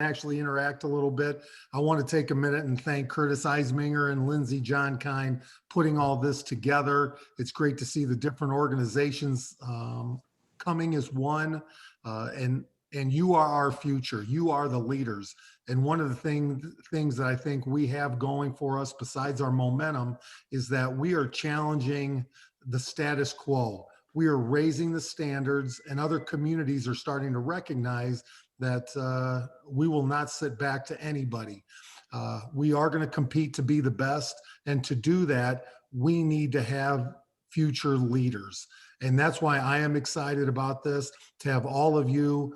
actually interact a little bit. I want to take a minute and thank Curtis Eisminger and Lindsay Johnkind putting all this together. It's great to see the different organizations coming as one, and you are our future. You are the leaders. And one of the things that I think we have going for us, besides our momentum, is that we are challenging the status quo. We are raising the standards, and other communities are starting to recognize that we will not sit back to anybody. We are going to compete to be the best. And to do that, we need to have future leaders. And that's why I am excited about this, to have all of you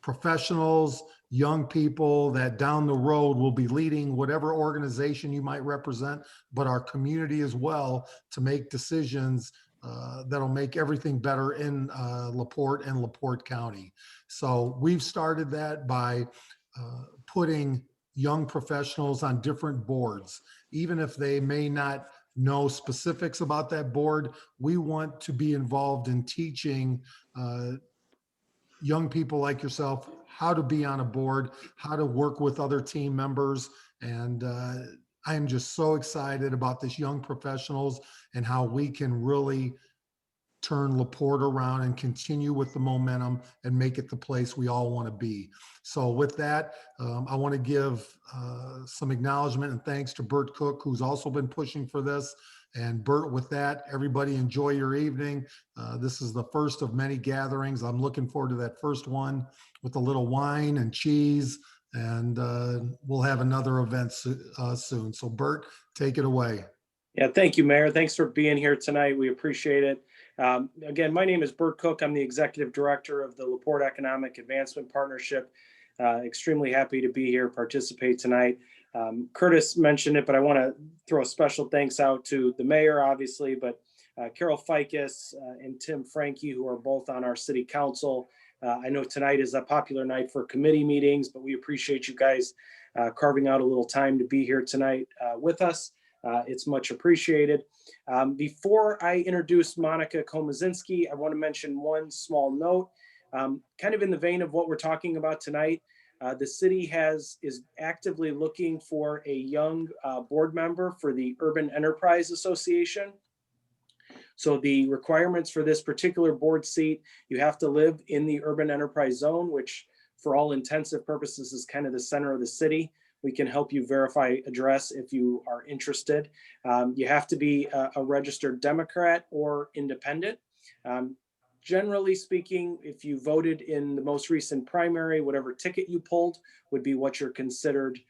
professionals, young people that down the road will be leading whatever organization you might represent, but our community as well, to make decisions that'll make everything better in LaPorte and LaPorte County. So we've started that by putting young professionals on different boards. Even if they may not know specifics about that board, we want to be involved in teaching young people like yourself how to be on a board, how to work with other team members. And I am just so excited about this young professionals and how we can really turn LaPorte around and continue with the momentum and make it the place we all want to be. So with that, I want to give some acknowledgement and thanks to Bert Cook, who's also been pushing for this. And Bert, with that, everybody enjoy your evening. This is the first of many gatherings. I'm looking forward to that first one with a little wine and cheese, and we'll have another event soon. So Bert, take it away. Yeah, thank you, Mayor. Thanks for being here tonight. We appreciate it. Again, my name is Bert Cook. I'm the Executive Director of the LaPorte Economic Advancement Partnership. Extremely happy to be here, participate tonight. Curtis mentioned it, but I want to throw a special thanks out to the mayor, obviously, but Carol Ficus and Tim Frankie, who are both on our city council. I know tonight is a popular night for committee meetings, but we appreciate you guys carving out a little time to be here tonight with us. It's much appreciated. Before I introduce Monica Komasinski, I want to mention one small note, kind of in the vein of what we're talking about tonight. The city is actively looking for a young board member for the Urban Enterprise Association. So the requirements for this particular board seat, you have to live in the Urban Enterprise Zone, which for all intensive purposes is kind of the center of the city. We can help you verify address if you are interested. You have to be a registered Democrat or independent. Generally speaking, if you voted in the most recent primary, whatever ticket you pulled would be what you're considered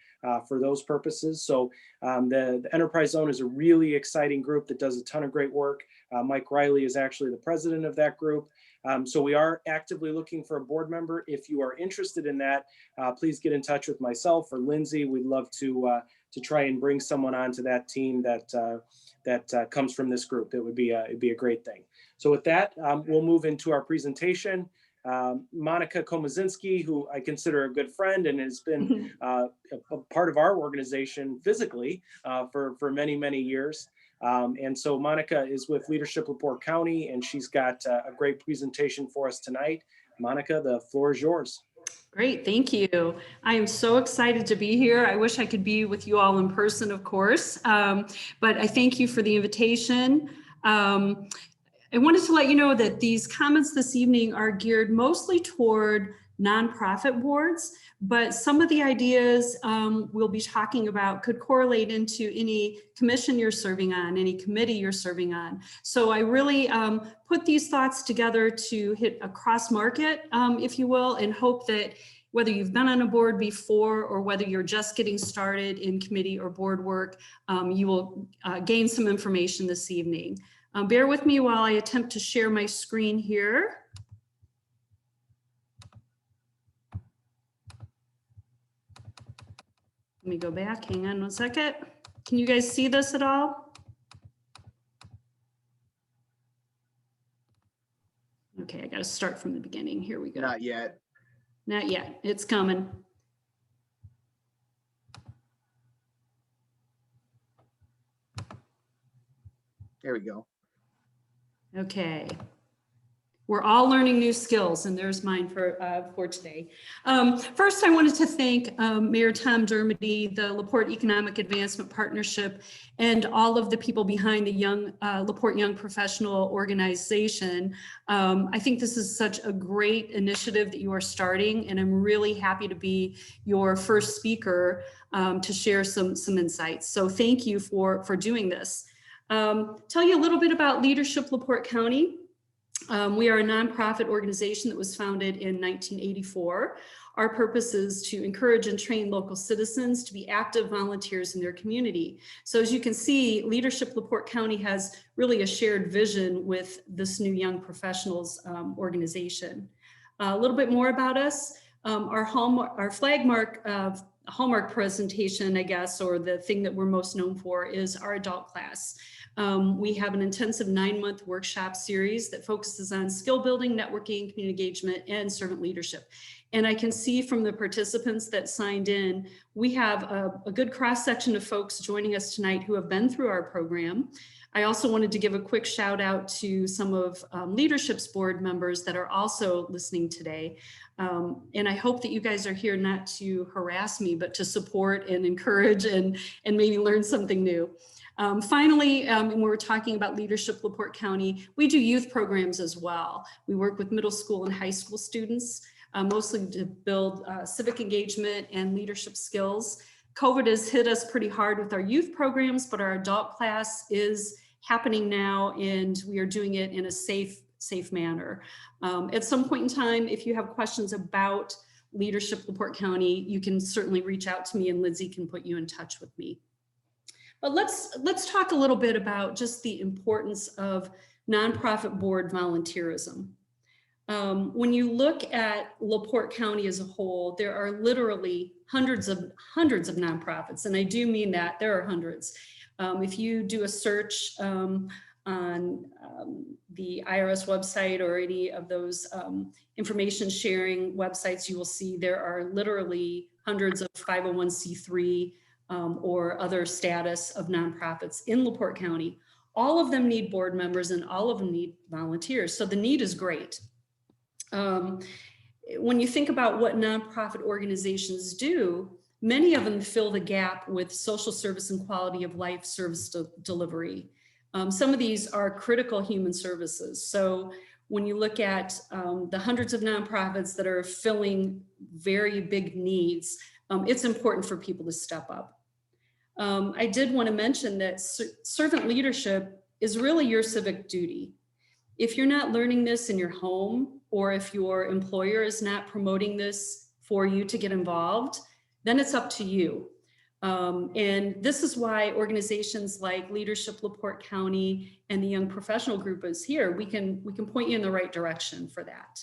for those purposes. So the Enterprise Zone is a really exciting group that does a ton of great work. Mike Riley is actually the president of that group. So we are actively looking for a board member. If you are interested in that, please get in touch with myself or Lindsay. We'd love to try and bring someone onto that team that comes from this group. It'd be a great thing. So with that, we'll move into our presentation. Monica Komasinski, who I consider a good friend and has been a part of our organization physically for many, many years. And so Monica is with Leadership LaPorte County, and she's got a great presentation for us tonight. Monica, the floor is yours. Great, thank you. I am so excited to be here. I wish I could be with you all in person, of course, but I thank you for the invitation. I wanted to let you know that these comments this evening are geared mostly toward nonprofit boards, but some of the ideas we'll be talking about could correlate into any commission you're serving on, any committee you're serving on. So I really put these thoughts together to hit a cross market, if you will, and hope that whether you've been on a board before or whether you're just getting started in committee or board work, you will gain some information this evening. Bear with me while I attempt to share my screen here. Let me go back, hang on one second. Can you guys see this at all? Okay, I gotta start from the beginning. Here we go. Not yet. Not yet, it's coming. There we go. Okay. We're all learning new skills, and there's mine for today. First, I wanted to thank Mayor Tom Dermody, the LaPorte Economic Advancement Partnership, and all of the people behind the LaPorte Young Professional Organization. I think this is such a great initiative that you are starting, and I'm really happy to be your first speaker to share some insights. So thank you for doing this. Tell you a little bit about Leadership LaPorte County. We are a nonprofit organization that was founded in 1984. Our purpose is to encourage and train local citizens to be active volunteers in their community. So as you can see, Leadership LaPorte County has really a shared vision with this new Young Professionals organization. A little bit more about us. Our hallmark presentation, I guess, or the thing that we're most known for is our adult class. We have an intensive 9-month workshop series that focuses on skill building, networking, community engagement, and servant leadership. And I can see from the participants that signed in, we have a good cross-section of folks joining us tonight who have been through our program. I also wanted to give a quick shout out to some of Leadership's board members that are also listening today. And I hope that you guys are here not to harass me, but to support and encourage and maybe learn something new. Finally, when we're talking about Leadership LaPorte County, we do youth programs as well. We work with middle school and high school students, mostly to build civic engagement and leadership skills. COVID has hit us pretty hard with our youth programs, but our adult class is happening now, and we are doing it in a safe manner. At some point in time, if you have questions about Leadership LaPorte County, you can certainly reach out to me, and Lindsay can put you in touch with me. But let's talk a little bit about just the importance of nonprofit board volunteerism. When you look at LaPorte County as a whole, there are literally hundreds of nonprofits, and I do mean that there are hundreds. If you do a search on the IRS website or any of those information sharing websites, you will see there are literally hundreds of 501c3 or other status of nonprofits in LaPorte County. All of them need board members and all of them need volunteers. So the need is great. When you think about what nonprofit organizations do, many of them fill the gap with social service and quality of life service delivery. Some of these are critical human services. So when you look at the hundreds of nonprofits that are filling very big needs, it's important for people to step up. I did want to mention that servant leadership is really your civic duty. If you're not learning this in your home, or if your employer is not promoting this for you to get involved, then it's up to you. And this is why organizations like Leadership LaPorte County and the Young Professional Group is here. We can point you in the right direction for that.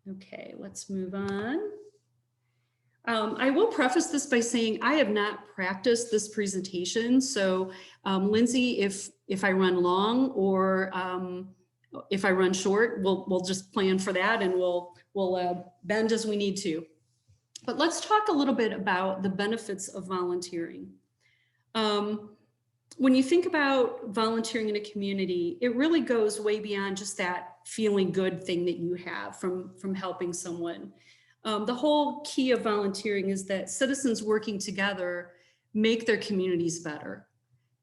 Okay, let's move on. I will preface this by saying I have not practiced this presentation. So Lindsay, if I run long or if I run short, we'll just plan for that, and we'll bend as we need to. But let's talk a little bit about the benefits of volunteering. When you think about volunteering in a community, it really goes way beyond just that feeling good thing that you have from helping someone. The whole key of volunteering is that citizens working together make their communities better.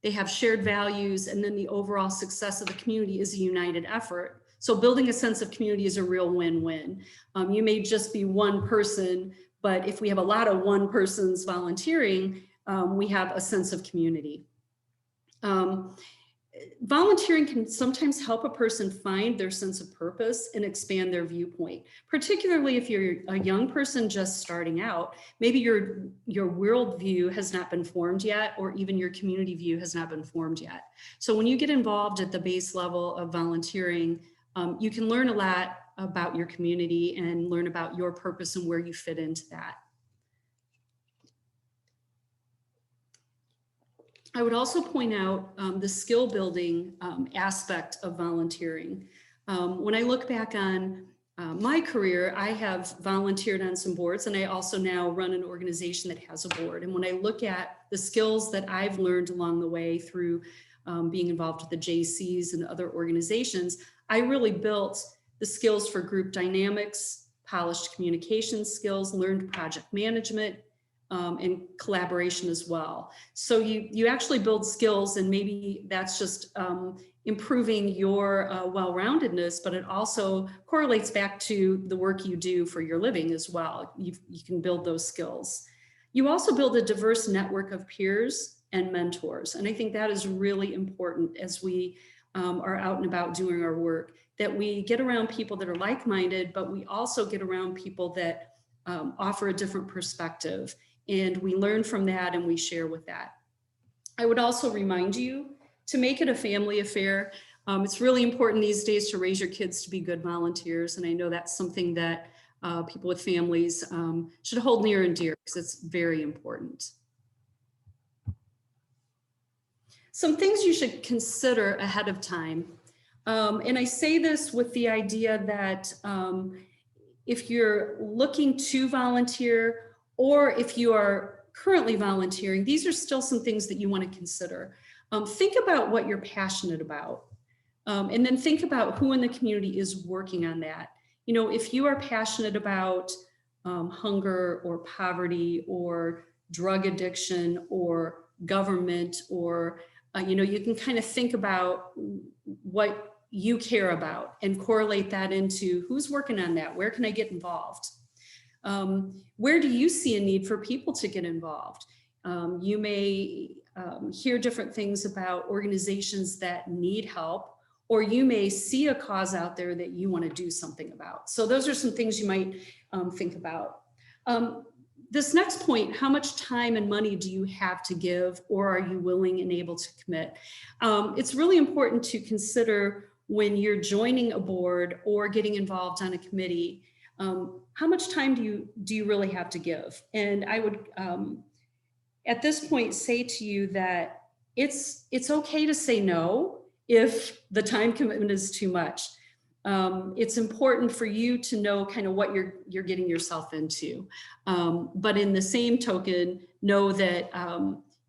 They have shared values, and then the overall success of the community is a united effort. So building a sense of community is a real win-win. You may just be one person, but if we have a lot of one persons volunteering, we have a sense of community. Volunteering can sometimes help a person find their sense of purpose and expand their viewpoint, particularly if you're a young person just starting out. Maybe your worldview has not been formed yet, or even your community view has not been formed yet. So when you get involved at the base level of volunteering, you can learn a lot about your community and learn about your purpose and where you fit into that. I would also point out the skill building aspect of volunteering. When I look back on my career, I have volunteered on some boards, and I also now run an organization that has a board. And when I look at the skills that I've learned along the way through being involved with the JCs and other organizations, I really built the skills for group dynamics, polished communication skills, learned project management, and collaboration as well. So you actually build skills, and maybe that's just improving your well-roundedness, but it also correlates back to the work you do for your living as well. You can build those skills. You also build a diverse network of peers and mentors. And I think that is really important as we are out and about doing our work, that we get around people that are like-minded, but we also get around people that offer a different perspective. And we learn from that and we share with that. I would also remind you to make it a family affair. It's really important these days to raise your kids to be good volunteers. And I know that's something that people with families should hold near and dear, because it's very important. Some things you should consider ahead of time. And I say this with the idea that if you're looking to volunteer, or if you are currently volunteering, these are still some things that you want to consider. Think about what you're passionate about, and then think about who in the community is working on that. You know, if you are passionate about hunger or poverty or drug addiction or government, or, you know, you can kind of think about what you care about and correlate that into who's working on that, where can I get involved? Where do you see a need for people to get involved? You may hear different things about organizations that need help, or you may see a cause out there that you want to do something about. So those are some things you might think about. This next point, how much time and money do you have to give, or are you willing and able to commit? It's really important to consider when you're joining a board or getting involved on a committee. How much time do you really have to give? And I would, at this point, say to you that it's okay to say no if the time commitment is too much. It's important for you to know kind of what you're getting yourself into. But in the same token, know that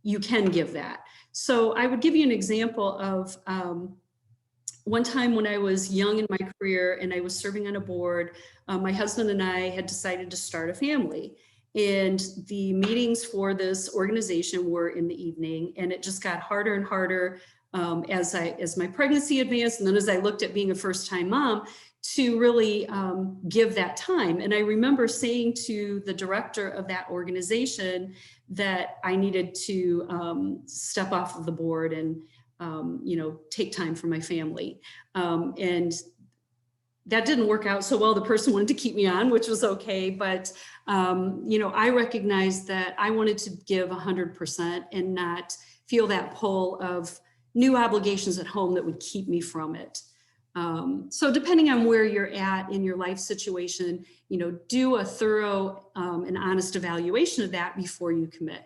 you can give that. So I would give you an example of one time when I was young in my career and I was serving on a board, my husband and I had decided to start a family. And the meetings for this organization were in the evening, and it just got harder and harder as my pregnancy advanced, and then as I looked at being a first-time mom, to really give that time. And I remember saying to the director of that organization that I needed to step off of the board and you know, take time for my family. And that didn't work out so well. The person wanted to keep me on, which was okay. But, you know, I recognized that I wanted to give 100% and not feel that pull of new obligations at home that would keep me from it. So depending on where you're at in your life situation, you know, do a thorough and honest evaluation of that before you commit.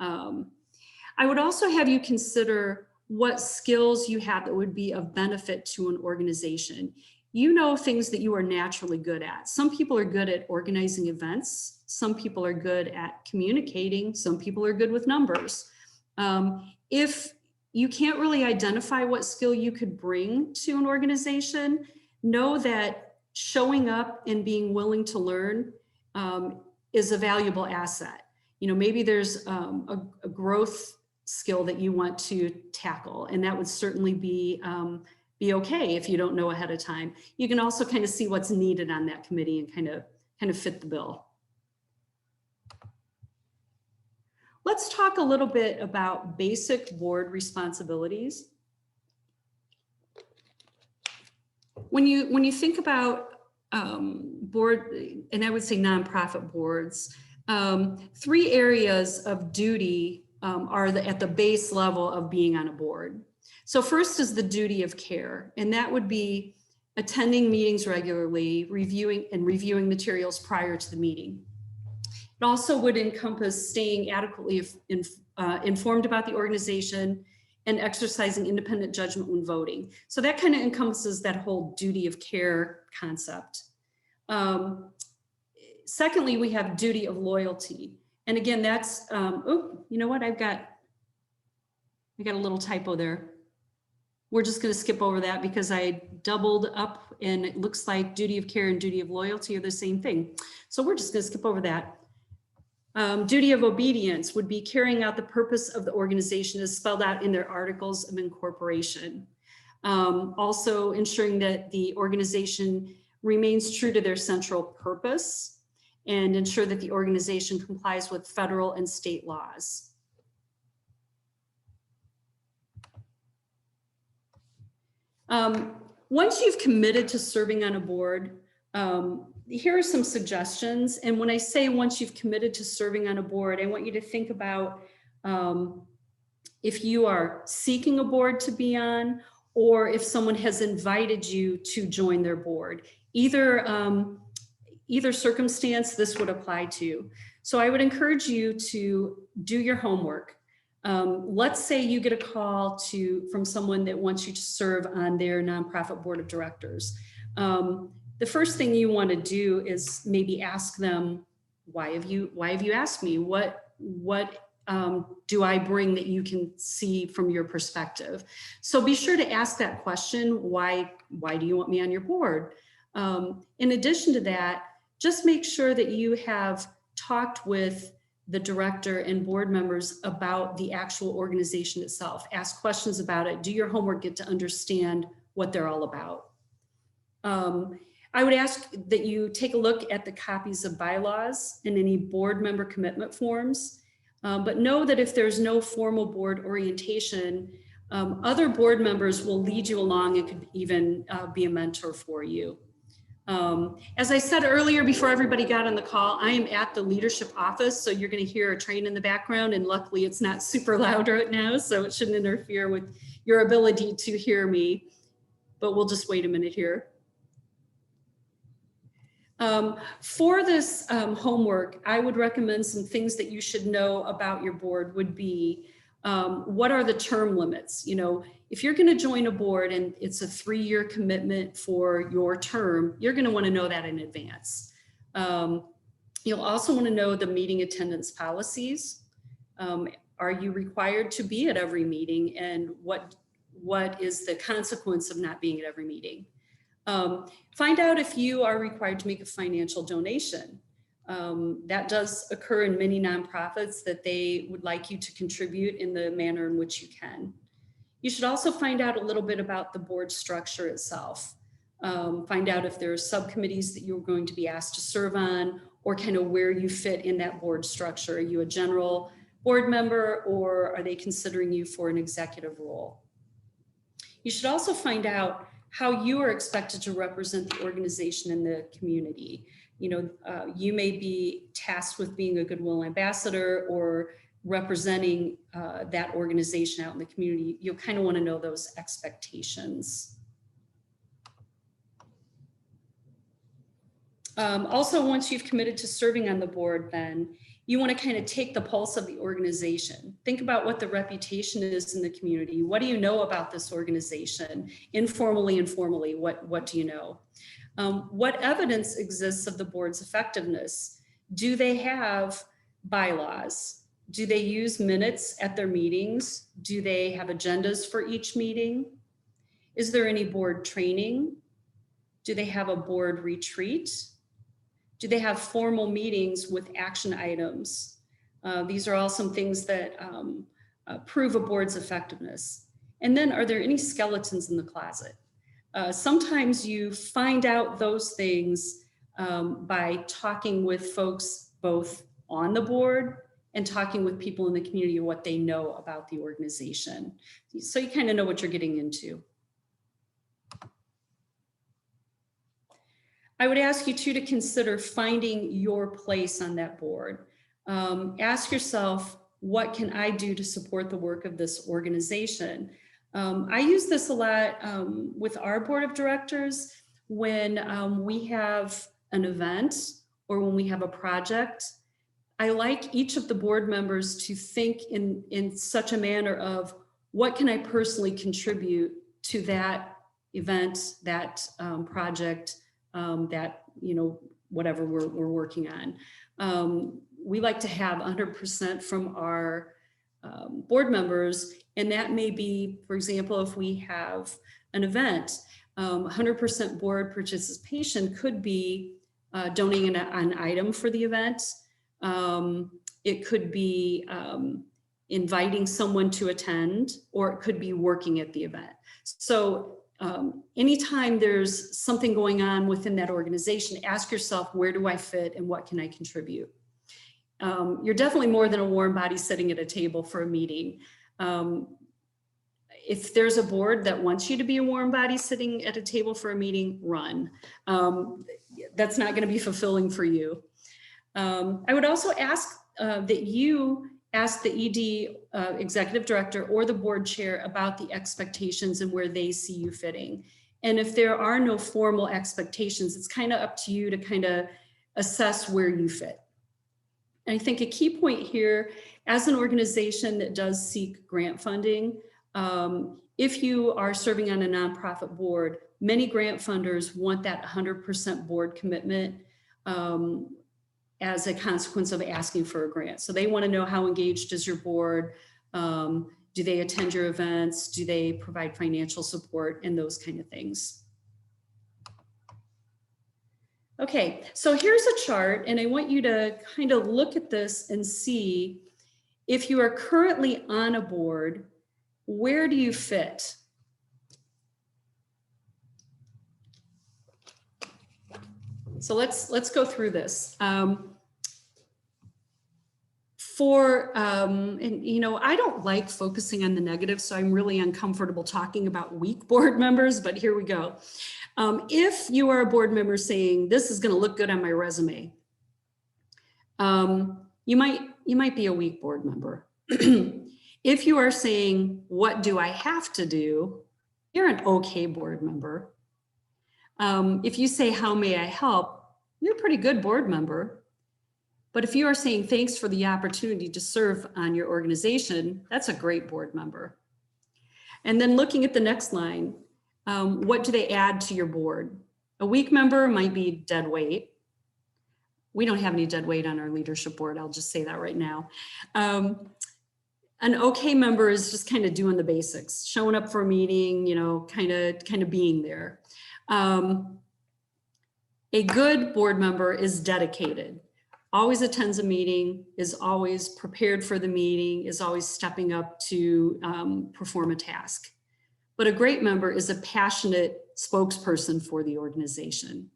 I would also have you consider what skills you have that would be of benefit to an organization. You know, things that you are naturally good at. Some people are good at organizing events. Some people are good at communicating. Some people are good with numbers. If you can't really identify what skill you could bring to an organization, know that showing up and being willing to learn is a valuable asset. You know, maybe there's a growth skill that you want to tackle, and that would certainly be okay if you don't know ahead of time. You can also kind of see what's needed on that committee and kind of fit the bill. Let's talk a little bit about basic board responsibilities. When you think about board, and I would say nonprofit boards, 3 areas of duty are at the base level of being on a board. So first is the duty of care, and that would be attending meetings regularly, reviewing materials prior to the meeting. It also would encompass staying adequately informed about the organization and exercising independent judgment when voting. So that kind of encompasses that whole duty of care concept. Secondly, we have duty of loyalty. And again, that's, oh, you know what? I got a little typo there. we're just going to skip over that because I doubled up and it looks like duty of care and duty of loyalty are the same thing. So we're just going to skip over that. Duty of obedience would be carrying out the purpose of the organization as spelled out in their articles of incorporation. Also ensuring that the organization remains true to their central purpose and ensure that the organization complies with federal and state laws. Once you've committed to serving on a board, here are some suggestions. And when I say once you've committed to serving on a board, I want you to think about if you are seeking a board to be on, or if someone has invited you to join their board. Either circumstance this would apply to. So I would encourage you to do your homework. Let's say you get a call from someone that wants you to serve on their nonprofit board of directors. The first thing you want to do is maybe ask them, why have you asked me? What do I bring that you can see from your perspective? So be sure to ask that question. Why do you want me on your board? In addition to that, just make sure that you have talked with the director and board members about the actual organization itself. Ask questions about it. Do your homework, get to understand what they're all about. I would ask that you take a look at the copies of bylaws and any board member commitment forms. But know that if there's no formal board orientation, other board members will lead you along and could even be a mentor for you. As I said earlier, before everybody got on the call, I am at the leadership office. So you're going to hear a train in the background, and luckily it's not super loud right now, so it shouldn't interfere with your ability to hear me, but we'll just wait a minute here. For this homework, I would recommend some things that you should know about your board would be, what are the term limits? You know, if you're going to join a board and it's a 3-year commitment for your term, you're going to want to know that in advance. You'll also want to know the meeting attendance policies. Are you required to be at every meeting, and what is the consequence of not being at every meeting? Find out if you are required to make a financial donation. That does occur in many nonprofits, that they would like you to contribute in the manner in which you can. You should also find out a little bit about the board structure itself. Find out if there are subcommittees that you're going to be asked to serve on, or kind of where you fit in that board structure. Are you a general board member, or are they considering you for an executive role? You should also find out how you are expected to represent the organization in the community. You know, you may be tasked with being a goodwill ambassador or representing that organization out in the community. You'll kind of want to know those expectations. Also, once you've committed to serving on the board, then you want to kind of take the pulse of the organization. Think about what the reputation is in the community. What do you know about this organization? Informally and formally, what do you know? What evidence exists of the board's effectiveness? Do they have bylaws? Do they use minutes at their meetings? Do they have agendas for each meeting? Is there any board training? Do they have a board retreat? Do they have formal meetings with action items? These are all some things that prove a board's effectiveness. And then, are there any skeletons in the closet? Sometimes you find out those things by talking with folks both on the board and talking with people in the community what they know about the organization. So you kind of know what you're getting into. I would ask you too to consider finding your place on that board. Ask yourself, what can I do to support the work of this organization? I use this a lot with our board of directors when we have an event or when we have a project. I like each of the board members to think in such a manner of, what can I personally contribute to that event, that project, that, you know, whatever we're working on. We like to have 100% from our board members, and that may be, for example, if we have an event, 100% board participation could be donating an item for the event. It could be inviting someone to attend, or it could be working at the event. So anytime there's something going on within that organization, ask yourself, where do I fit and what can I contribute? You're definitely more than a warm body sitting at a table for a meeting. If there's a board that wants you to be a warm body sitting at a table for a meeting, run. That's not going to be fulfilling for you. I would also ask that you ask the ED executive director or the board chair about the expectations and where they see you fitting. And if there are no formal expectations, it's kind of up to you to kind of assess where you fit. And I think a key point here, as an organization that does seek grant funding, if you are serving on a nonprofit board, many grant funders want that 100% board commitment as a consequence of asking for a grant. So they want to know, how engaged is your board? Do they attend your events? Do they provide financial support and those kind of things? Okay, so here's a chart, and I want you to kind of look at this and see if you are currently on a board, where do you fit? So let's go through this. And you know, I don't like focusing on the negative, so I'm really uncomfortable talking about weak board members, but here we go. If you are a board member saying, this is going to look good on my resume, you might be a weak board member. If you are saying, what do I have to do? You're an okay board member. If you say, how may I help? You're a pretty good board member. But if you are saying, thanks for the opportunity to serve on your organization, that's a great board member. And then looking at the next line, what do they add to your board? A weak member might be dead weight. We don't have any dead weight on our leadership board. I'll just say that right now. An okay member is just kind of doing the basics, showing up for a meeting, you know, kind of being there. A good board member is dedicated, always attends a meeting, is always prepared for the meeting, is always stepping up to perform a task. But a great member is a passionate spokesperson for the organization.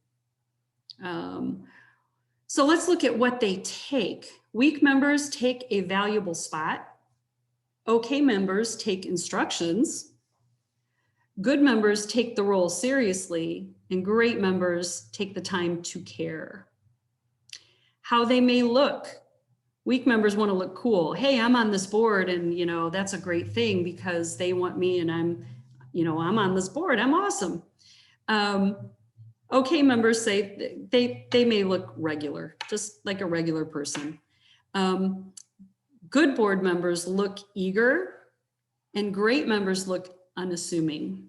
So let's look at what they take. Weak members take a valuable spot. Okay members take instructions. Good members take the role seriously, and great members take the time to care. How they may look. Weak members want to look cool. Hey, I'm on this board, and you know, that's a great thing because they want me, and I'm on this board, I'm awesome. Okay members say they may look regular, just like a regular person. Good board members look eager, and great members look unassuming.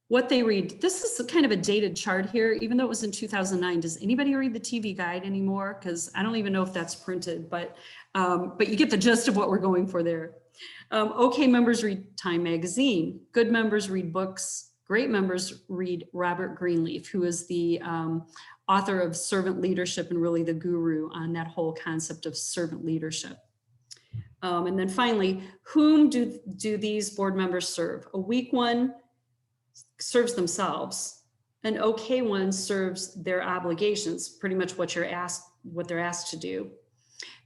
What they read, this is kind of a dated chart here, even though it was in 2009. Does anybody read the TV guide anymore? Because I don't even know if that's printed, but you get the gist of what we're going for there. Okay members read Time magazine. Good members read books. Great members read Robert Greenleaf, who is the author of Servant Leadership and really the guru on that whole concept of servant leadership. And then finally, whom do these board members serve? A weak one serves themselves. An okay one serves their obligations, pretty much what they're asked to do.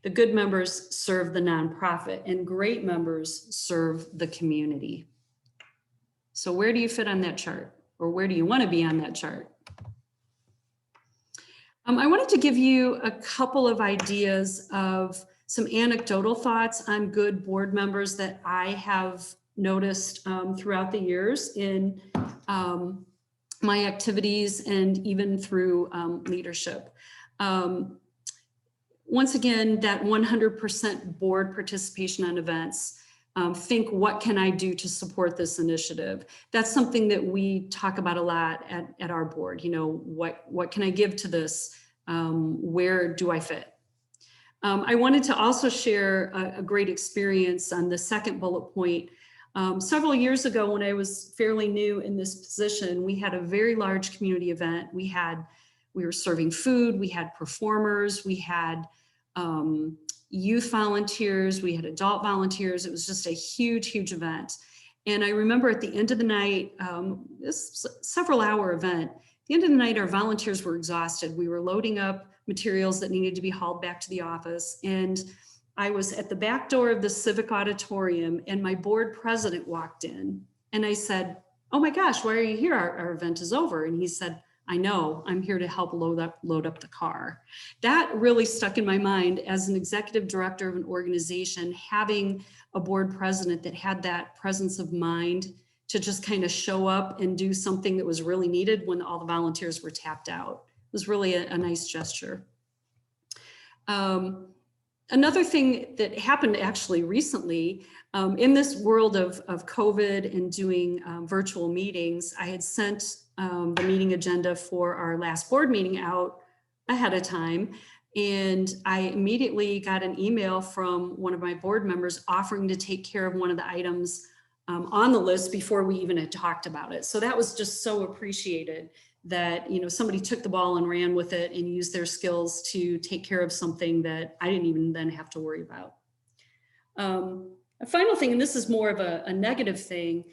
The good members serve the nonprofit, and great members serve the community. So where do you fit on that chart? Or where do you want to be on that chart? I wanted to give you a couple of ideas of some anecdotal thoughts on good board members that I have noticed throughout the years in my activities and even through leadership. Once again, that 100% board participation on events. Think, what can I do to support this initiative? That's something that we talk about a lot at our board. You know, what can I give to this? Where do I fit? I wanted to also share a great experience on the second bullet point. Several years ago, when I was fairly new in this position, we had a very large community event. We were serving food, we had performers, we had youth volunteers, we had adult volunteers. It was just a huge, huge event. And I remember at the end of the night, this several-hour event, at the end of the night, our volunteers were exhausted. We were loading up materials that needed to be hauled back to the office. And I was at the back door of the Civic Auditorium, and my board president walked in. And I said, "Oh my gosh, why are you here? Our event is over." And he said, "I know, I'm here to help load up the car." That really stuck in my mind as an executive director of an organization, having a board president that had that presence of mind to just kind of show up and do something that was really needed when all the volunteers were tapped out. It was really a nice gesture. Another thing that happened actually recently, in this world of COVID and doing virtual meetings, I had sent the meeting agenda for our last board meeting out ahead of time. And I immediately got an email from one of my board members offering to take care of one of the items on the list before we even had talked about it. So that was just so appreciated that, you know, somebody took the ball and ran with it and used their skills to take care of something that I didn't even then have to worry about. A final thing, and this is more of a negative thing,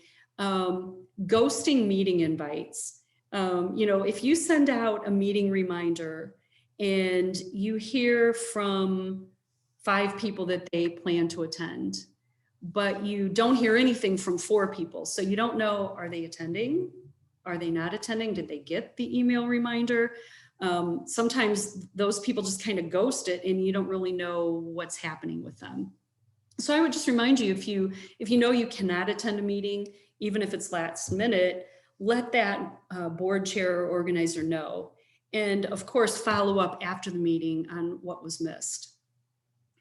ghosting meeting invites. You know, if you send out a meeting reminder and you hear from 5 people that they plan to attend, but you don't hear anything from 4 people. So you don't know, are they attending? Are they not attending? Did they get the email reminder? Sometimes those people just kind of ghost it and you don't really know what's happening with them. So I would just remind you, if you know you cannot attend a meeting, even if it's last minute, let that board chair or organizer know. And of course, follow up after the meeting on what was missed.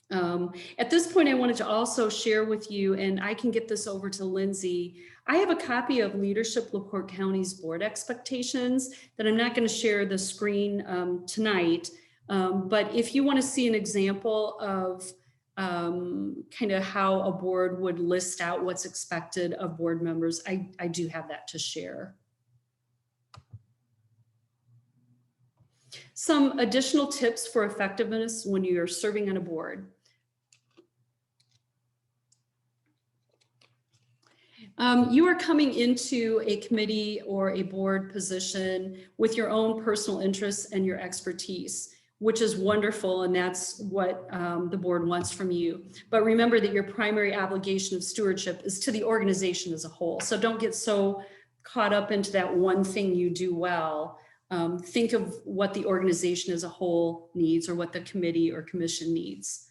At this point, I wanted to also share with you, and I can get this over to Lindsay. I have a copy of Leadership LaPorte County's board expectations that I'm not going to share the screen tonight. But if you want to see an example of kind of how a board would list out what's expected of board members, I do have that to share. Some additional tips for effectiveness when you're serving on a board. You are coming into a committee or a board position with your own personal interests and your expertise, which is wonderful, and that's what the board wants from you. But remember that your primary obligation of stewardship is to the organization as a whole. So don't get so caught up into that one thing you do well. Think of what the organization as a whole needs or what the committee or commission needs.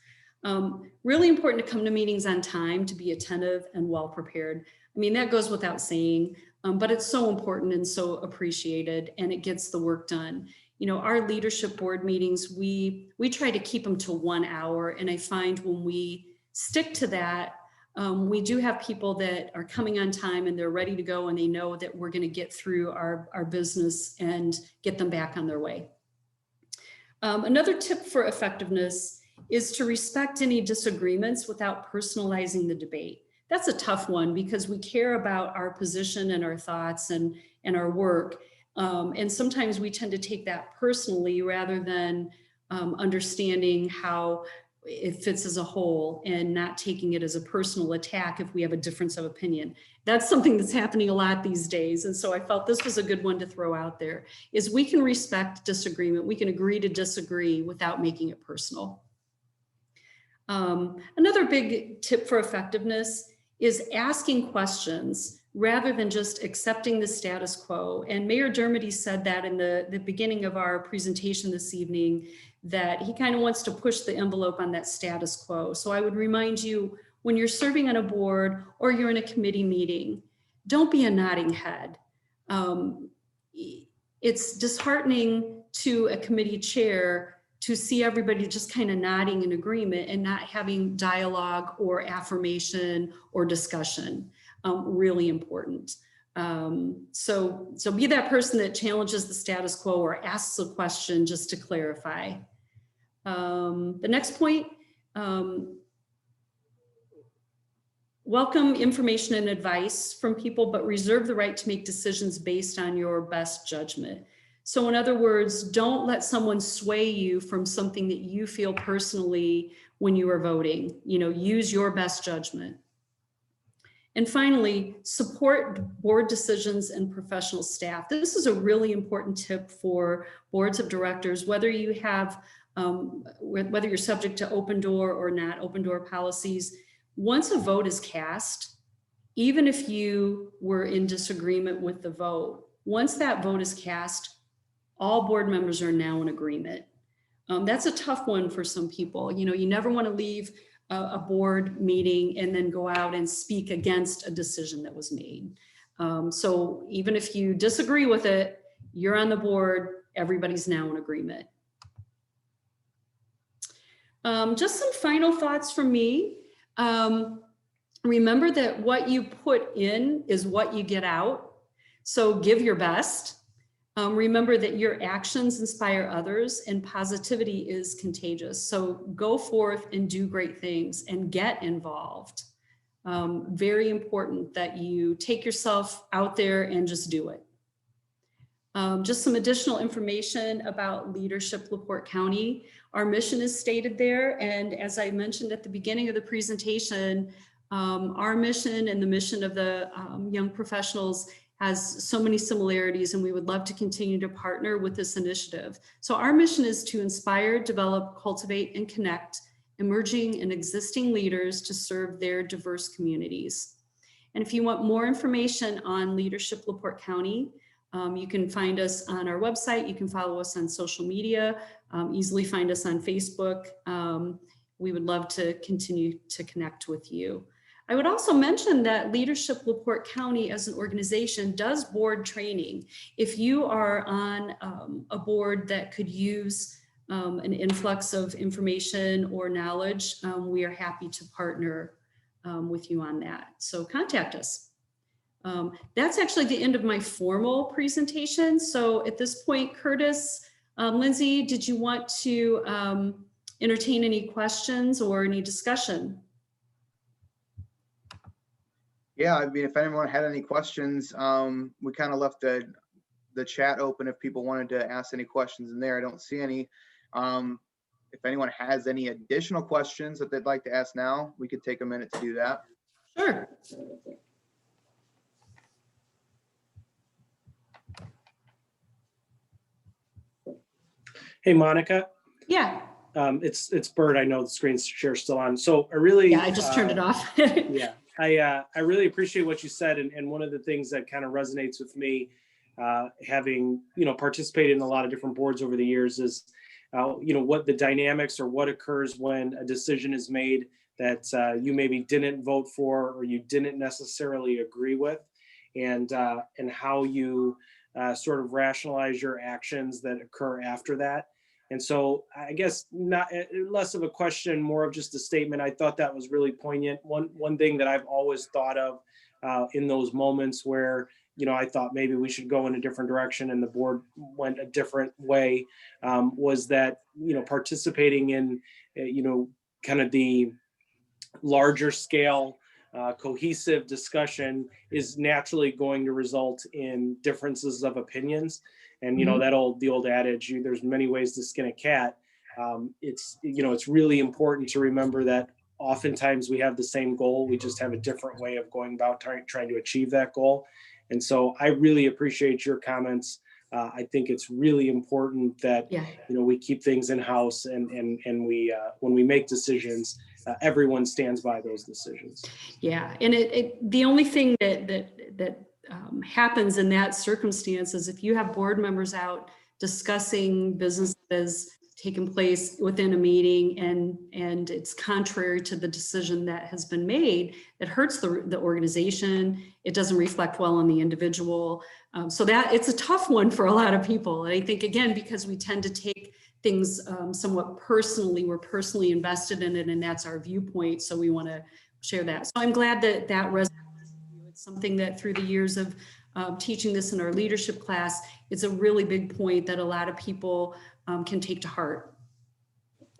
Really important to come to meetings on time, to be attentive and well prepared. I mean, that goes without saying, but it's so important and so appreciated, and it gets the work done. You know, our leadership board meetings, we try to keep them to 1 hour. And I find when we stick to that, we do have people that are coming on time and they're ready to go and they know that we're going to get through our business and get them back on their way. Another tip for effectiveness is to respect any disagreements without personalizing the debate. That's a tough one because we care about our position and our thoughts and our work. And sometimes we tend to take that personally rather than understanding how it fits as a whole and not taking it as a personal attack if we have a difference of opinion. That's something that's happening a lot these days. And so I felt this was a good one to throw out there, is we can respect disagreement. We can agree to disagree without making it personal. Another big tip for effectiveness is asking questions rather than just accepting the status quo. And Mayor Dermody said that in the beginning of our presentation this evening, that he kind of wants to push the envelope on that status quo. So I would remind you, when you're serving on a board or you're in a committee meeting, don't be a nodding head. It's disheartening to a committee chair to see everybody just kind of nodding in agreement and not having dialogue or affirmation or discussion. Really important. So be that person that challenges the status quo or asks a question just to clarify. The next point, welcome information and advice from people, but reserve the right to make decisions based on your best judgment. So in other words, don't let someone sway you from something that you feel personally when you are voting. You know, use your best judgment. And finally, support board decisions and professional staff. This is a really important tip for boards of directors, whether you have, whether you're subject to open door or not open door policies. Once a vote is cast, even if you were in disagreement with the vote, once that vote is cast, all board members are now in agreement. That's a tough one for some people. You know, you never want to leave a board meeting and then go out and speak against a decision that was made. So even if you disagree with it, you're on the board, everybody's now in agreement. Just some final thoughts from me. Remember that what you put in is what you get out. So give your best. Remember that your actions inspire others and positivity is contagious. So go forth and do great things and get involved. Very important that you take yourself out there and just do it. Just some additional information about Leadership LaPorte County. Our mission is stated there. And as I mentioned at the beginning of the presentation, our mission and the mission of the young professionals has so many similarities, and we would love to continue to partner with this initiative. So our mission is to inspire, develop, cultivate, and connect emerging and existing leaders to serve their diverse communities. And if you want more information on Leadership LaPorte County, you can find us on our website. You can follow us on social media, easily find us on Facebook. We would love to continue to connect with you. I would also mention that Leadership LaPorte County as an organization does board training. If you are on a board that could use an influx of information or knowledge, we are happy to partner with you on that. So contact us. That's actually the end of my formal presentation. So at this point, Curtis, Lindsay, did you want to entertain any questions or any discussion? Yeah, I mean, if anyone had any questions, we kind of left the chat open if people wanted to ask any questions in there. I don't see any. If anyone has any additional questions that they'd like to ask now, we could take a minute to do that. Sure. Hey, Monica. Yeah. It's Bert. I know the screen share's still on. So I really, Yeah, I just turned it off. yeah, I really appreciate what you said. And one of the things that kind of resonates with me, having, participated in a lot of different boards over the years is, what the dynamics or what occurs when a decision is made that you maybe didn't vote for or you didn't necessarily agree with, and how you sort of rationalize your actions that occur after that. And so I guess not less of a question, more of just a statement. I thought that was really poignant. One thing that I've always thought of in those moments where, I thought maybe we should go in a different direction and the board went a different way, was that, participating in, kind of the larger scale cohesive discussion is naturally going to result in differences of opinions. And, the old adage, there's many ways to skin a cat. It's really important to remember that oftentimes we have the same goal. We just have a different way of going about trying to achieve that goal. And so I really appreciate your comments. I think it's really important that, we keep things in house and we, when we make decisions, everyone stands by those decisions. Yeah. And the only thing that happens in that circumstance is if you have board members out discussing business that has taken place within a meeting and it's contrary to the decision that has been made, it hurts the organization. It doesn't reflect well on the individual. So that it's a tough one for a lot of people. And I think, again, because we tend to take things somewhat personally, we're personally invested in it, and that's our viewpoint. So we want to share that. So I'm glad that resonates. It's something that through the years of teaching this in our leadership class, it's a really big point that a lot of people can take to heart.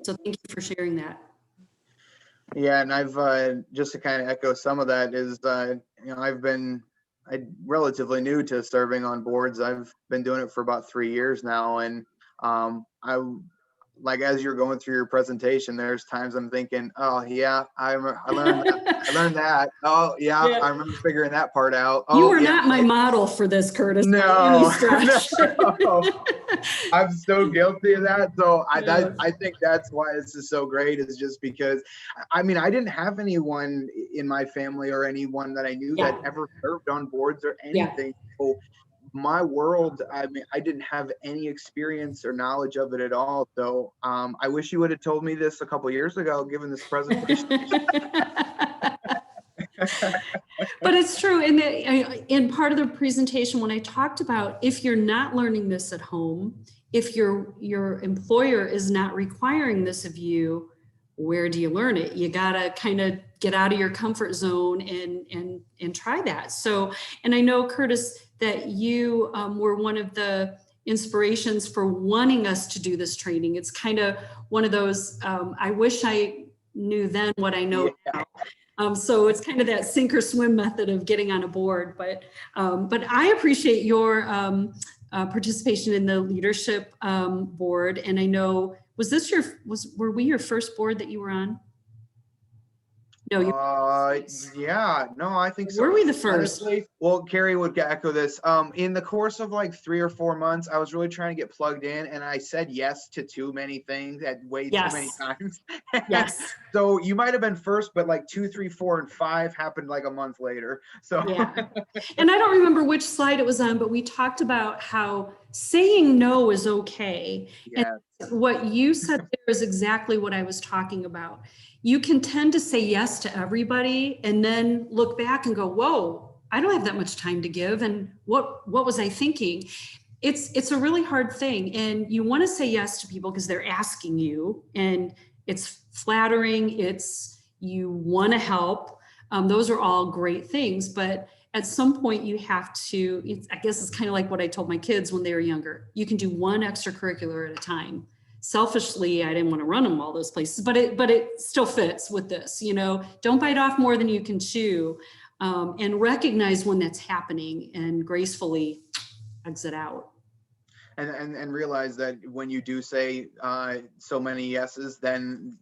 So thank you for sharing that. Yeah, and I've just to kind of echo some of that is I'm relatively new to serving on boards. I've been doing it for about 3 years now, and I like as you're going through your presentation, there's times I'm thinking, oh yeah, I learned that. I learned that. Oh yeah, Yeah. I remember figuring that part out. You Oh are yeah, not my model for this, Curtis. By any no, stretch. no. I'm so guilty of that. So Yeah. I think that's why this is so great, is just because I mean, I didn't have anyone in my family or anyone that I knew Yeah. that ever served on boards or Yeah. anything. So my world, I mean, I didn't have any experience or knowledge of it at all. So I wish you would have told me this a couple years ago, given this presentation. But it's true. And in part of the presentation, when I talked about if you're not learning this at home, if your employer is not requiring this of you, where do you learn it? You gotta kind of get out of your comfort zone and try that. So, and I know, Curtis, that you were one of the inspirations for wanting us to do this training. It's kind of one of those, I wish I knew then what I know now. So it's kind of that sink or swim method of getting on a board. But I appreciate your participation in the leadership board. And I know, were we your first board that you were on? No, Yeah, no, I think so. Were we the first? Honestly, well, Carrie would echo this. In the course of like 3 or 4 months, I was really trying to get plugged in, and I said yes to too many things at way too many times. Yes. So you might have been first, but like 2, 3, 4, and 5 happened like a month later. So Yeah. And I don't remember which slide it was on, but we talked about how saying no is okay. yeah, And what you said there is exactly what I was talking about. You can tend to say yes to everybody and then look back and go, whoa, I don't have that much time to give. And what was I thinking? It's a really hard thing. And you want to say yes to people because they're asking you, and it's flattering. You want to help. Those are all great things. But at some point you have to, I guess it's kind of like what I told my kids when they were younger. You can do one extracurricular at a time. Selfishly, I didn't want to run them all those places, but it still fits with this, don't bite off more than you can chew, and recognize when that's happening and gracefully exit out. and realize that when you do say so many yeses, then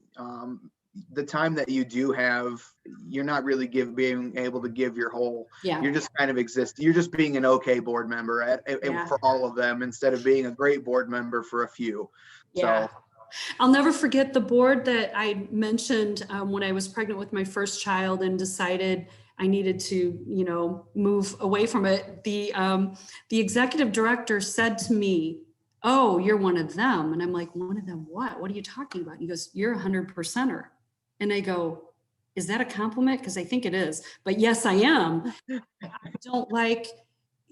the time that you do have, you're not really being able to give your whole. Yeah. You're just kind of you're just being an okay board member for all of them, instead of being a great board member for a few. Yeah. So I'll never forget the board that I mentioned when I was pregnant with my first child and decided I needed to, move away from it. The executive director said to me, "Oh, you're one of them." And I'm like, "One of them what? What are you talking about?" And he goes, "You're 100%er." And I go, "Is that a compliment?" Because I think it is. But yes, I am. I don't like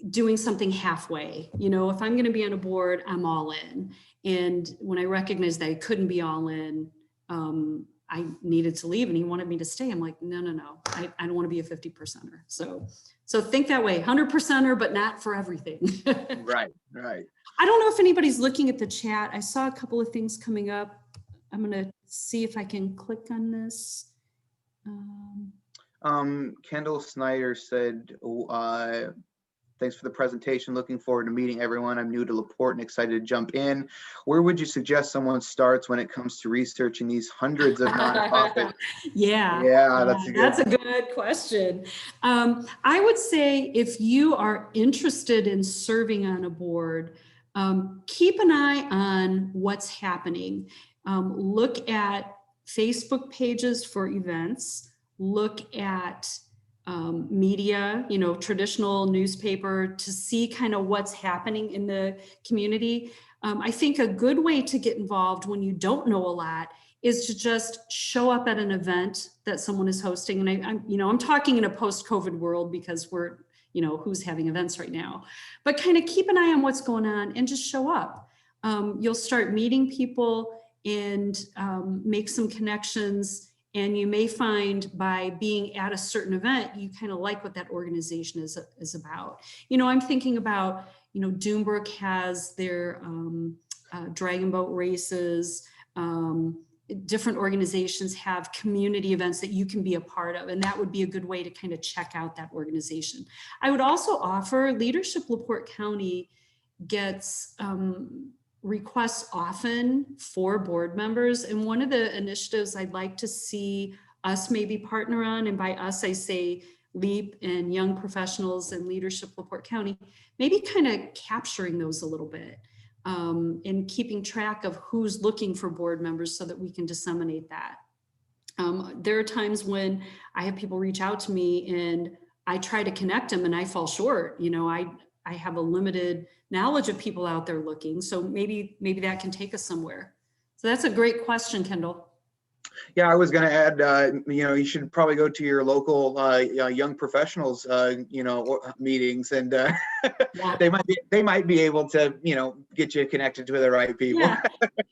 doing something halfway. If I'm going to be on a board, I'm all in. And when I recognized that I couldn't be all in, I needed to leave, and he wanted me to stay. I'm like, no, I don't want to be a 50%er. So think that way, 100%er, but not for everything. Right. I don't know if anybody's looking at the chat. I saw a couple of things coming up. I'm going to see if I can click on this. Kendall Snyder said, thanks for the presentation. Looking forward to meeting everyone. I'm new to LaPorte and excited to jump in. Where would you suggest someone starts when it comes to researching these hundreds of nonprofits? Yeah, that's a good question. I would say if you are interested in serving on a board, keep an eye on what's happening. Look at Facebook pages for events. Look at media, traditional newspaper, to see kind of what's happening in the community. I think a good way to get involved when you don't know a lot is to just show up at an event that someone is hosting. And I'm talking in a post-COVID world because we're, who's having events right now, but kind of keep an eye on what's going on and just show up. You'll start meeting people and make some connections. And you may find by being at a certain event, you kind of like what that organization is about. I'm thinking about, Doombrook has their dragon boat races. different organizations have community events that you can be a part of, and that would be a good way to kind of check out that organization. I would also offer Leadership LaPorte County gets requests often for board members, and one of the initiatives I'd like to see us maybe partner on, and by us I say LEAP and Young Professionals and Leadership LaPorte County, maybe kind of capturing those a little bit. And keeping track of who's looking for board members so that we can disseminate that. There are times when I have people reach out to me and I try to connect them and I fall short. You know, I have a limited knowledge of people out there looking, so maybe that can take us somewhere. So that's a great question, Kendall. Yeah, I was going to add, you should probably go to your local young professionals, meetings, and Yeah. they might be able to, get you connected to the right people. Yeah.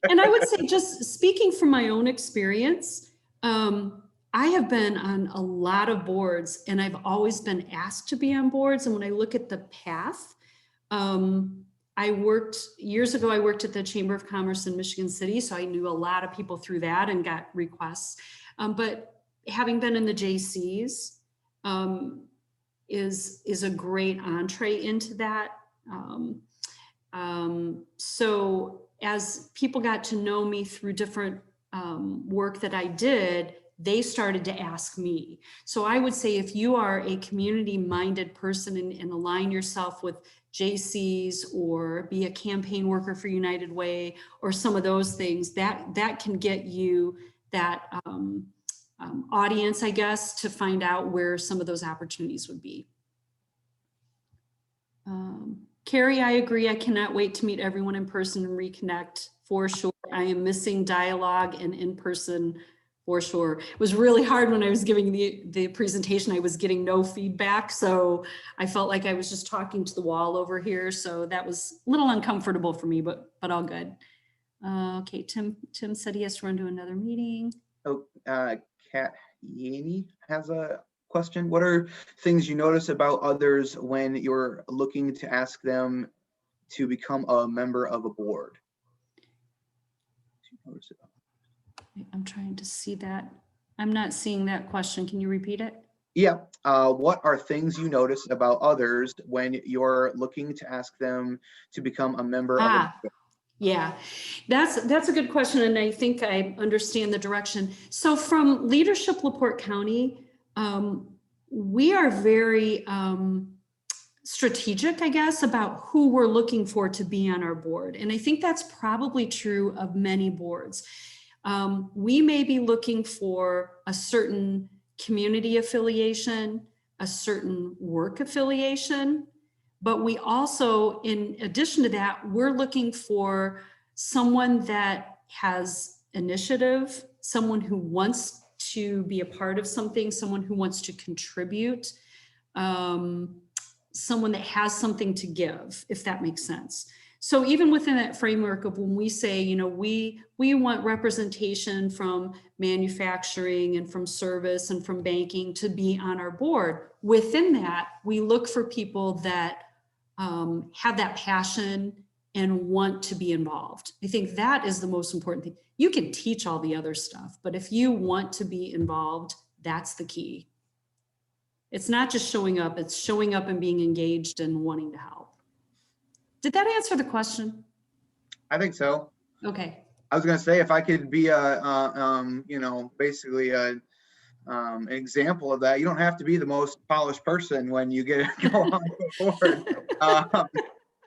And I would say, just speaking from my own experience, I have been on a lot of boards and I've always been asked to be on boards. And when I look at the path, years ago, I worked at the Chamber of Commerce in Michigan City. So I knew a lot of people through that and got requests. But having been in the JCs is a great entree into that. So as people got to know me through different work that I did, they started to ask me. So I would say if you are a community-minded person and align yourself with JCs or be a campaign worker for United Way or some of those things, that can get you that audience, I guess, to find out where some of those opportunities would be. Carrie, I agree. I cannot wait to meet everyone in person and reconnect for sure. I am missing dialogue and in-person for sure. It was really hard when I was giving the presentation. I was getting no feedback. So I felt like I was just talking to the wall over here. So that was a little uncomfortable for me, but all good. Okay, Tim said he has to run to another meeting. Oh, Kat Yaney has a question. What are things you notice about others when you're looking to ask them to become a member of a board? I'm trying to see that. I'm not seeing that question. Can you repeat it? Yeah. What are things you notice about others when you're looking to ask them to become a member of a board? Yeah, that's a good question. And I think I understand the direction. So from Leadership LaPorte County, we are very strategic, I guess, about who we're looking for to be on our board. And I think that's probably true of many boards. We may be looking for a certain community affiliation, a certain work affiliation, but we also, in addition to that, we're looking for someone that has initiative, someone who wants to be a part of something, someone who wants to contribute, someone that has something to give, if that makes sense. So even within that framework of when we say, we want representation from manufacturing and from service and from banking to be on our board, within that, we look for people that have that passion and want to be involved. I think that is the most important thing. You can teach all the other stuff, but if you want to be involved, that's the key. It's not just showing up, it's showing up and being engaged and wanting to help. Did that answer the question? I think so. Okay. I was going to say, if I could be basically an example of that, you don't have to be the most polished person when you go on the board.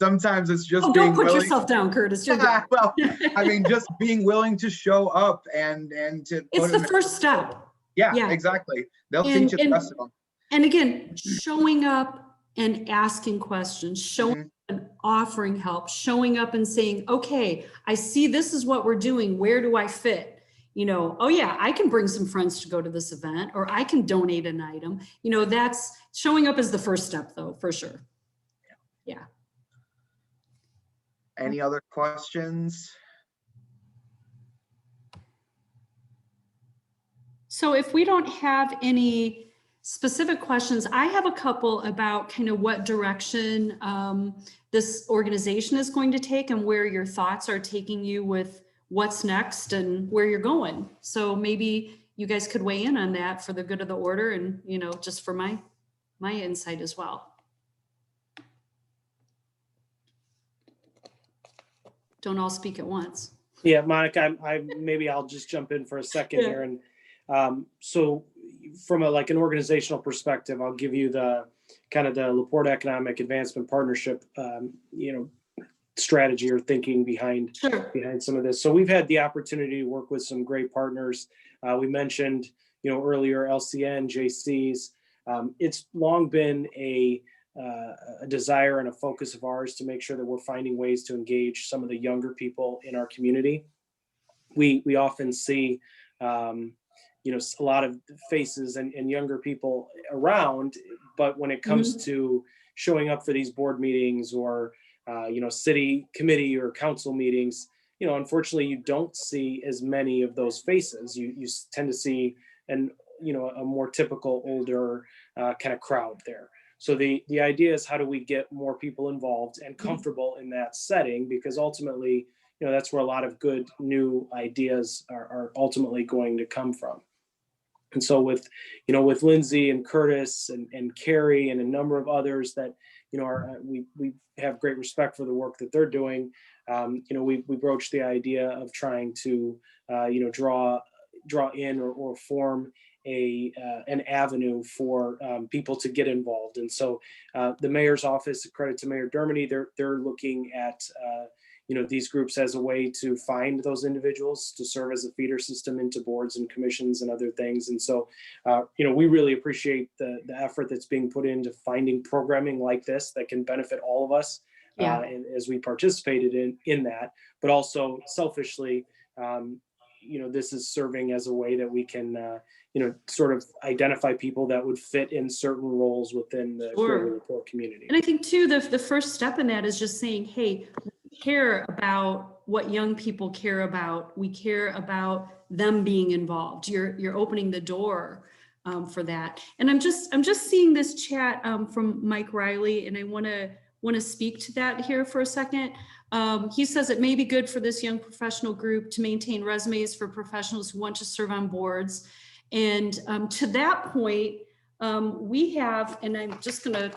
Sometimes it's just being don't put willing. Yourself down, Curtis. You're good. Well, I mean, just being willing to show up and to. It's the first step. Yeah, exactly. They'll teach you the rest of them. And again, showing up and asking questions, showing up and offering help, showing up and saying, okay, I see this is what we're doing. Where do I fit? Oh yeah, I can bring some friends to go to this event, or I can donate an item. That's showing up is the first step though, for sure. Yeah. Any other questions? So if we don't have any specific questions, I have a couple about kind of what direction this organization is going to take and where your thoughts are taking you with what's next and where you're going. So maybe you guys could weigh in on that for the good of the order and, you know, just for my insight as well. Don't all speak at once. Yeah, Monica, maybe I'll just jump in for a second Yeah. here. And so from an organizational perspective, I'll give you the kind of the LaPorte Economic Advancement Partnership, strategy or thinking behind some of this. So we've had the opportunity to work with some great partners. We mentioned, earlier LCN, JCs. It's long been a desire and a focus of ours to make sure that we're finding ways to engage some of the younger people in our community. We often see, a lot of faces and younger people around, but when it comes to showing up for these board meetings or, city committee or council meetings, unfortunately, you don't see as many of those faces. You tend to see a more typical older kind of crowd there. So the idea is, how do we get more people involved and comfortable in that setting? Because ultimately, that's where a lot of good new ideas are ultimately going to come from. And so with Lindsay and Curtis and Carrie and a number of others that, we have great respect for the work that they're doing. We broached the idea of trying to, draw in or form an avenue for people to get involved. And so the mayor's office, credit to Mayor Dermody, they're looking at these groups as a way to find those individuals to serve as a feeder system into boards and commissions and other things. And so we really appreciate the effort that's being put into finding programming like this that can benefit all of us as we participated in that. But also selfishly, this is serving as a way that we can sort of identify people that would fit in certain roles within the LaPorte community. And I think too, the first step in that is just saying, hey, we care about what young people care about. We care about them being involved. You're opening the door for that. And I'm just seeing this chat from Mike Riley, and I want to speak to that here for a second. He says it may be good for this young professional group to maintain resumes for professionals who want to serve on boards. And to that point, we have, and I'm just gonna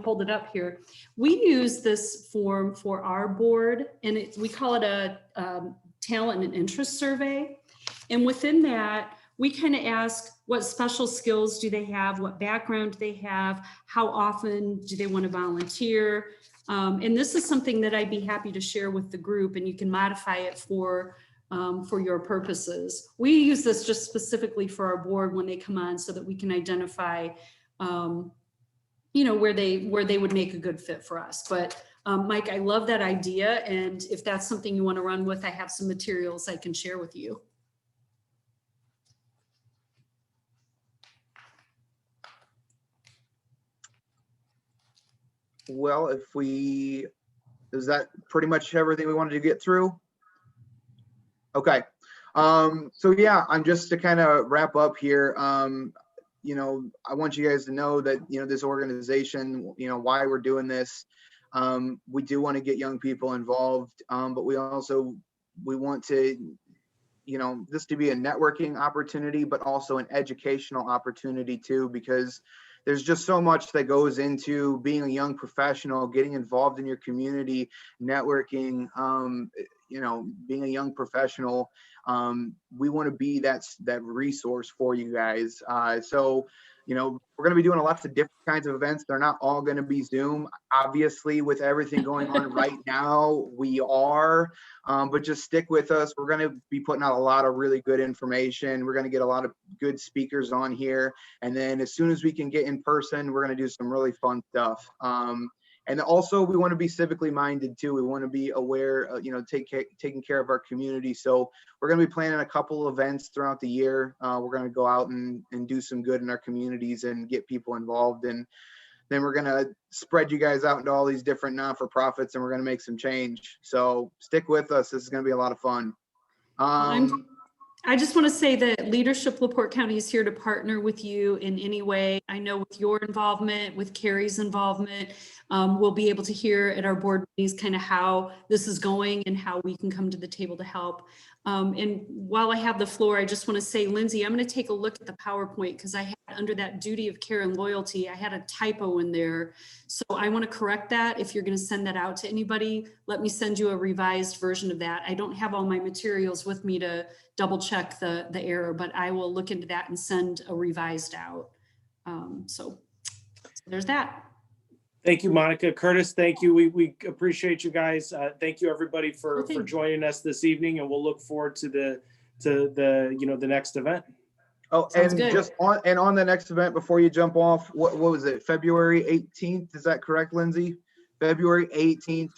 hold it up here. We use this form for our board, and we call it a talent and interest survey. And within that, we kind of ask what special skills do they have, what background do they have, how often do they want to volunteer. And this is something that I'd be happy to share with the group, and you can modify it for your purposes. We use this just specifically for our board when they come on, so that we can identify, where they would make a good fit for us. But Mike, I love that idea. And if that's something you want to run with, I have some materials I can share with you. Well, is that pretty much everything we wanted to get through? Okay. So yeah, I'm just to kind of wrap up here. I want you guys to know that, this organization, why we're doing this. We do want to get young people involved, but we want to, this to be a networking opportunity, but also an educational opportunity too, because there's just so much that goes into being a young professional, getting involved in your community, networking, being a young professional. We want to be that resource for you guys. So, we're going to be doing lots of different kinds of events. They're not all going to be Zoom. Obviously, with everything going on right now, we are, but just stick with us. We're going to be putting out a lot of really good information. We're going to get a lot of good speakers on here. And then as soon as we can get in person, we're going to do some really fun stuff. And also, we want to be civically minded too. We want to be aware, taking care of our community. So we're going to be planning a couple events throughout the year. We're going to go out and do some good in our communities and get people involved. And then we're going to spread you guys out into all these different non-for-profits, and we're going to make some change. So stick with us. This is going to be a lot of fun. I just want to say that Leadership LaPorte County is here to partner with you in any way. I know with your involvement, with Carrie's involvement, we'll be able to hear at our board meetings kind of how this is going and how we can come to the table to help. And while I have the floor, I just want to say, Lindsay, I'm going to take a look at the PowerPoint because I had under that duty of care and loyalty, I had a typo in there. So I want to correct that. If you're going to send that out to anybody, let me send you a revised version of that. I don't have all my materials with me to double check the error, but I will look into that and send a revised out. So there's that. Thank you, Monica. Curtis, thank you. We appreciate you guys. Thank you, everybody, for joining us this evening, and we'll look forward to the next event. Oh, Sounds and good. just on the next event, before you jump off, what was it? February 18th? Is that correct, Lindsay? February 18th,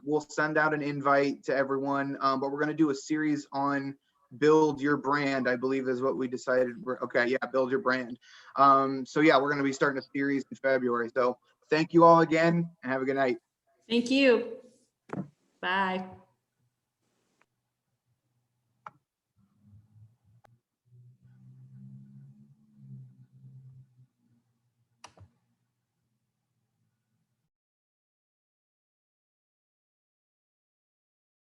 we'll send out an invite to everyone, but we're gonna do a series on build your brand, I believe is what we decided. Okay, yeah, build your brand. So yeah, we're gonna be starting a series in February. So thank you all again and have a good night. Thank you. Bye.